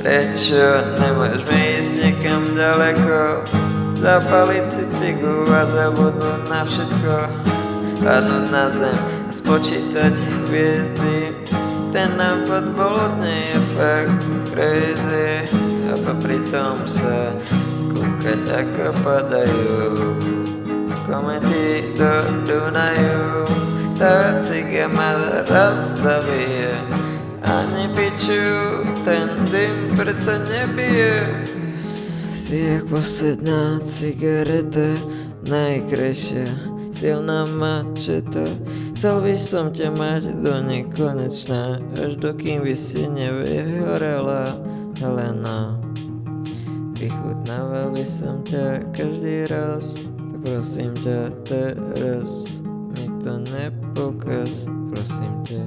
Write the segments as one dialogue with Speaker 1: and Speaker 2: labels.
Speaker 1: Prečo nemôžeme ísť niekam ďaleko, zapaliť si cigu a zabudnúť na všetko, padnúť na zem a spočítať hviezdy. Ten nápad bol od nej je fakt crazy, a popri tom sa kúkať ako padajú komety do Dunaju. Tá ciga ma raz zabije, ani piču, ten dym predsa nebije. Si jak posledná cigareta, najkrajšia, silná mačeta. Chcel by som ťa mať do nekonečná, až dokým by si nevyhorela, Helena. Vychutnával by som ťa každý raz, tak prosím ťa teraz mi to nepokaz, prosím ťa.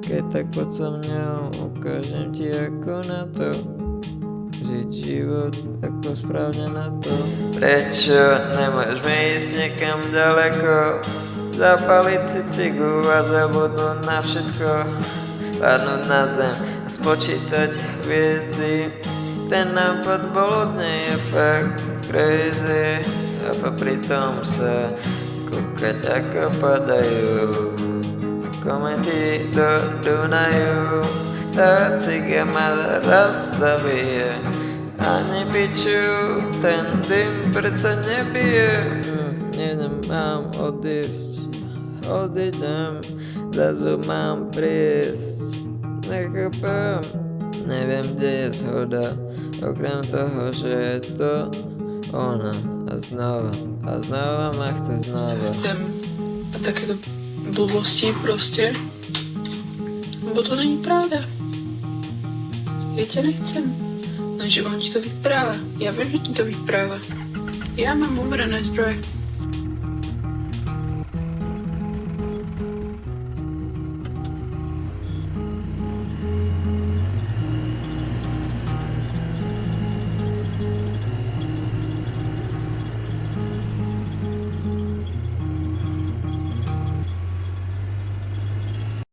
Speaker 1: Keď tak poď so mňou, ukážem ti ako na to žiť život ako správne na to. Prečo nemôžeme ísť niekam ďaleko, zapaliť si cigu a zabudnúť na všetko, padnúť na zem a spočítať hviezdy. Ten nápad bol od nej je fakt crazy, a popri tom sa kúkať ako padajú komety do Dunaju. Tá ciga ma raz zabije, ani piču, ten dym predsa nebije. Nemám odísť, odídem, zrazu mám prísť. Nechápem, neviem, kde je zhoda, okrem toho, že je to ona. A znova ma chce znova.
Speaker 2: Chcem takéto blbosti proste, lebo to není pravda. Ja ťa nechcem, lenže on ti to vypráva. Ja viem, že ti to vypráva. Ja mám overené zdroje.